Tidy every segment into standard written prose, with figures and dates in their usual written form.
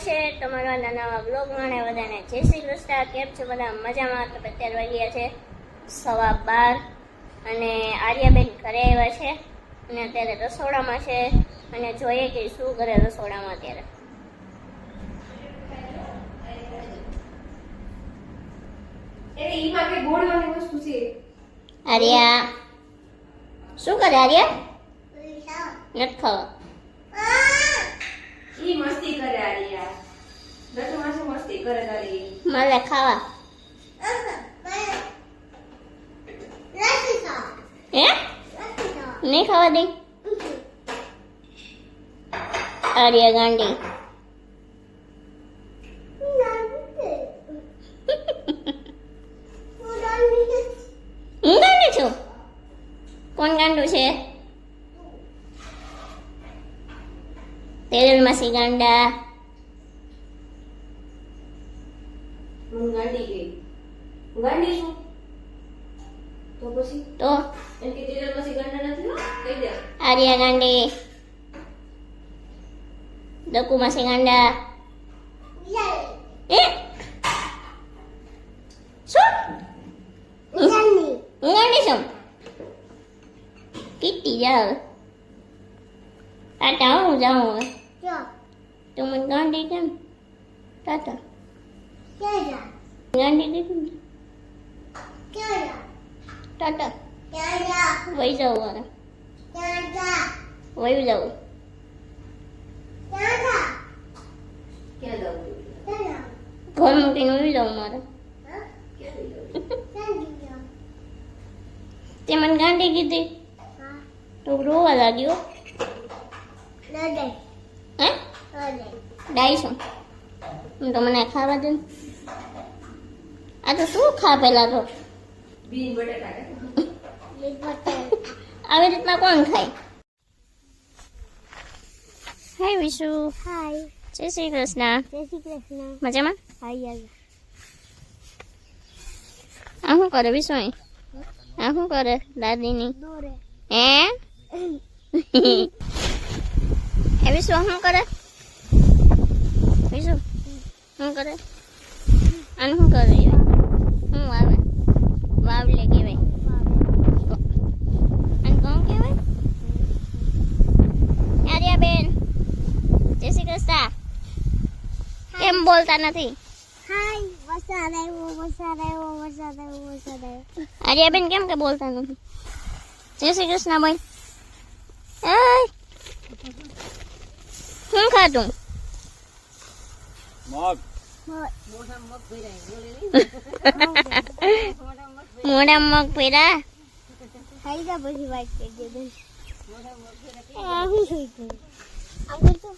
સ્વાગત છે તમારા નવા બ્લોગમાં ને બધાને જય શ્રી કૃષ્ણ. કેમ છો બધા? મજામાં? તો અત્યારે વાગ્યા છે 12:15 અને આર્યાબેન ઘરે આવ્યા છે અને અત્યારે રસોડામાં છે અને જોઈએ કે શું કરે રસોડામાં અત્યારે. આર્યા શું કરે? આર્યા નથી ખાવા. ઈ મસ્તી કરે આલિયા. દસુ માસી મસ્તી કરે તારી. મારે ખાવા. હે? નહીં ખાવા દે? આર્યા ગાંડી. હું ગાંડી છું? કોણ ગાંડું છે? તેજલ માસી ગાંડા. હું ગાંડી ગઈ. હું ગાંડી છું. તો પછી તો એમ કે તેજલ માસી ગાંડા નથી હો. કહી દે. આર્યા ગાંડી. દકુ માસી ગાંડા. એ શું? હું ગાંડી છું? કીટી જાવ. ટાટા હું જાઉં હવે. તું મને ગાંડી કેમ? ટાટા ગાંડી દીધું ને? ટાટા વહી જાઉં હવે. વહી જાઉં. ક્યાં જાઉં? ઘર મૂકીને વહી જાઉં મારે. તે મને ગાંડી કીધી તો રોવા લાગ્યો. હે? ડાઈ છું તો મને ખાવા દે ને. આ તો શું ખા પેલા તો? બીન બટેટા કે? આવી રીતના કોણ ખાય? હાય વિશુ. હાય. જય શ્રી કૃષ્ણ. જય શ્રી કૃષ્ણ. મજામાં? હાય. આ શું કરે વિશુ? આ શું કરે દાદીની? હે? એ વિશુ શું કરે? વિશુ શું કરે? આને શું કરે? શું આવે? વાવલે કહેવાય. અને કોણ કહેવાય? આર્યાબેન જય શ્રી કૃષ્ણ. કેમ બોલતા નથી? હાય વરસાદ આવ્યો વરસાદ આવ્યો વરસાદ આવ્યો વરસાદ આવ્યો. આર્યાબેન કેમ કે બોલતા નથી? જય શ્રી કૃષ્ણ ભાઈ. એ શું ખાતું? મોઢા મગ પેરા. ખાઈ જા પછી વાત કરજે બસ. આ હું થઈ ગયું આમ કરતો.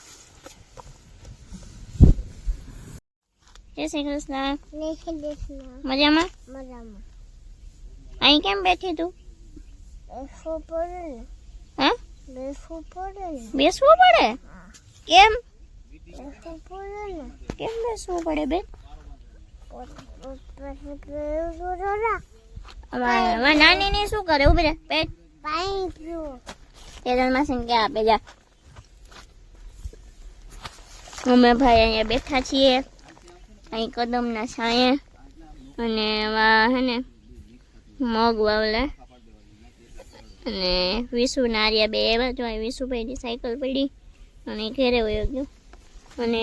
જય શ્રી કૃષ્ણ. લેખે દેખના મજામાં? મજામાં. અહીં કેમ બેઠી તું? બેસવું પડે ને. હા? બેસવું પડે ને. બેસવું પડે? કેમ? બેસવું પડે ને. કેમ બેસવું પડે બેન? અમારા નાની ને શું કરે? ઉભી રહે. પેટ પાણી પીવો. તેજલ માસીને ક્યાં આપે જા. અમે ભાઈ અહીંયા બેઠા છીએ અહીં કદમના છાંયે અને હે ને મગ વાવલા અને વિશુ નારિયા બે એવા જો વિશુભાઈની સાયકલ પડી અને ઘેરે વયો ગયો અને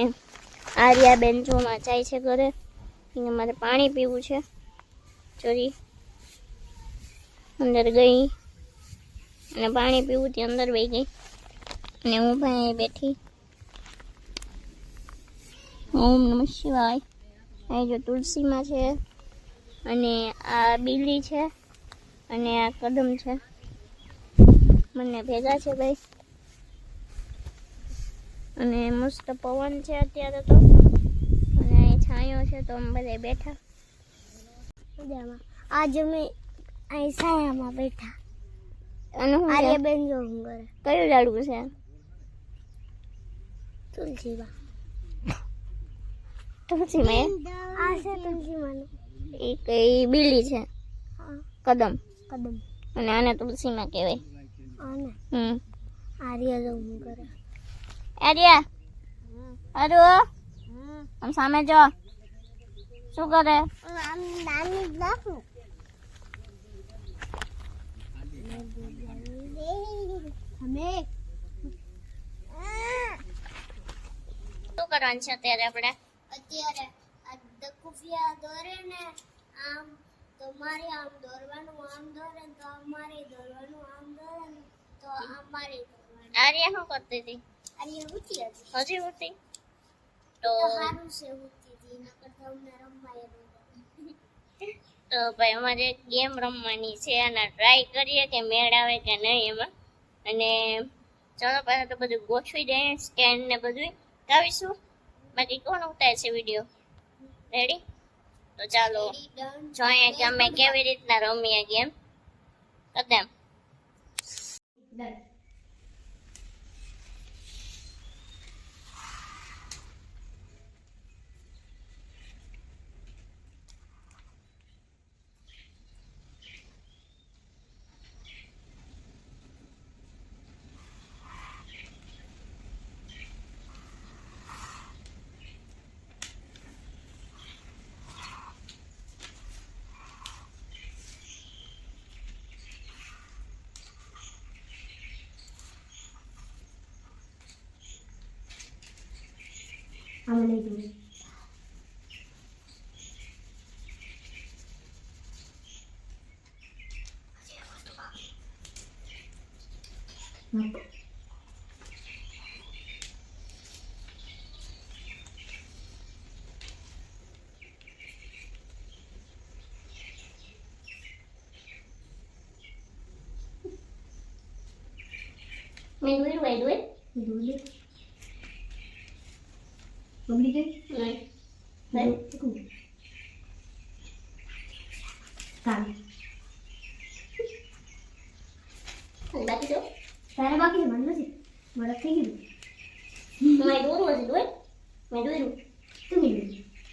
આર્યા બેન જોમાં જાય છે ઘરે. એને મારે પાણી પીવું છે. ચોરી અંદર ગઈ અને પાણી પીવું તે અંદર વહી ગઈ અને હું ભાઈ બેઠી. ઓમ નમઃ શિવાય. અહીં જો તુલસીમાં છે અને આ બીલી છે અને આ કદમ છે. મને ભેગા છે ભાઈ અને મસ્ત પવન છે અત્યારે તો અને અહીં છાંયો છે તો અમે બધા બેઠા. મજામાં. આજ અમે અહીં સાયામાં બેઠા. અને હું આર્યાબેન જો હું કરે કયું ઝાડવું છે? તુલસીમાં. તુલસીમાં? આ છે તુલસીમાં. એ કઈ બીલી છે? હા કદમ. કદમ. અને આને તુલસીમાં કહેવાય. આને આર્યા આર્યા જો હું કરે. આર્યા અરે આમ સામે જો શું કરે આમ નાની નાખું અમે શું કરવાનું છે અત્યારે આપણે અત્યારે આ દકુફિયા દોરે ને આમ તો મારે આમ દોરવાનું આમ દોરે તો અમારે દોરવાનું આમ દોરે ને તો અમારે દોરવાનું આર્યા શું કરતી હતી અને એ ઊંચી હતી હજી ઉઠી તો તો સારું છે ઊંચી હતી નકર તો અમને રમવાય તો ભાઈ અમારે એક ગેમ રમવાની છે અને ટ્રાય કરીએ કે મેળ આવે કે નહીં એમાં અને ચાલો પહેલાં તો બધું ગોઠવી દઈએ સ્ટેન્ડ ને બધું લાવીશું બાકી કોણ ઉતારે છે વિડીયો રેડી તો ચાલો જોઈએ કે અમે કેવી રીતના રમીએ ગેમ કદમ આમ લઈ દઉં મેં દોર્યું દૂધ બગડી ગઈ નહીં કાલે બાકી તો તારે બાકી મને નથી મારે થઈ ગયું મેં દોરવું હશે દોર મેં દોર્યું તું નહીં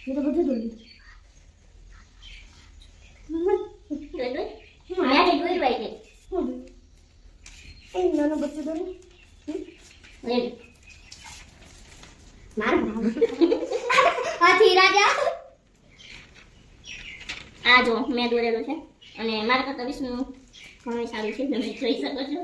મેં તો બધું દોર્યું દોર દોર મેં દોર્યું ભાઈ કે એ નાનું બચ્ચું દોર્યું રેડી હાથી રાજા આ જો મેં દોરેલું છે અને મારા કરતા વિષ્ણુ ઘણું સારું છે તમે જોઈ શકો છો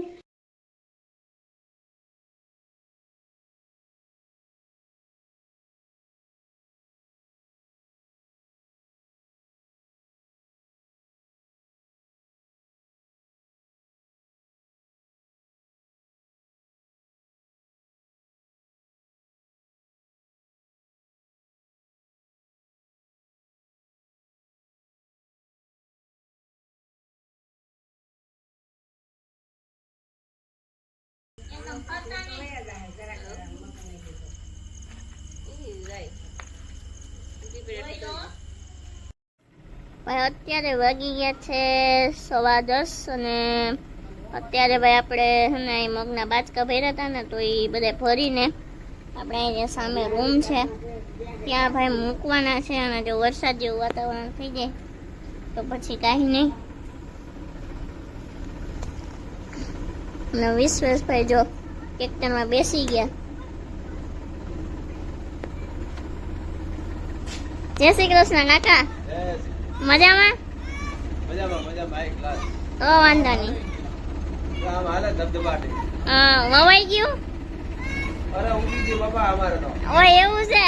ભાઈ અત્યારે વાગી ગયા છે 10:15 અને અત્યારે ભાઈ આપણે હે ને અહીં મગના બાચકા ભર્યા હતા ને તો એ બધા ભરીને આપણે અહીંયા સામે રૂમ છે ત્યાં ભાઈ મૂકવાના છે અને જો વરસાદ જેવું વાતાવરણ થઈ જાય તો પછી કાંઈ નહીં અને વિશ્વેશભાઈ જો ટ્રેક્ટરમાં બેસી ગયા જય શ્રી કૃષ્ણ કાકા મજામાં તો વાંધો નહીં વવાઈ ગયું ઓય એવું છે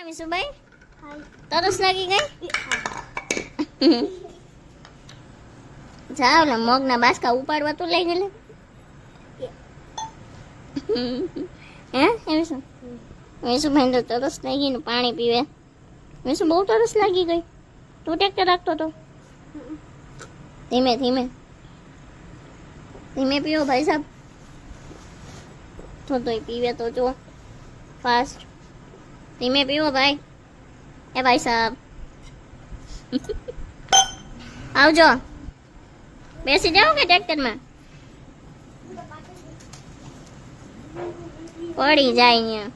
વિશુભાઈ તરસ લાગી ગઈ જાવ ને મગના બાસકા ઉપાડવા તો લઈ ગયેલા હે વિશુભાઈ તો તરસ લાગી ને પાણી પીવે વિશુ બહુ તરસ લાગી ગઈ તું ટ્રેક્ટર રાખતો તો ધીમે ધીમે ધીમે પીવો ભાઈ સાહેબ તો પીવે તો જો ફાસ્ટ ધીમે પીવો ભાઈ એ ભાઈ સાહેબ આવજો. બેસી જાઓ કે ટ્રેક્ટરમાં? પડી જાય અહીંયા.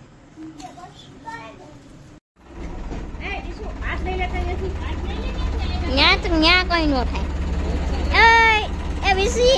ન્યા તો ન્યા કઈ નો થાય. એ વિસી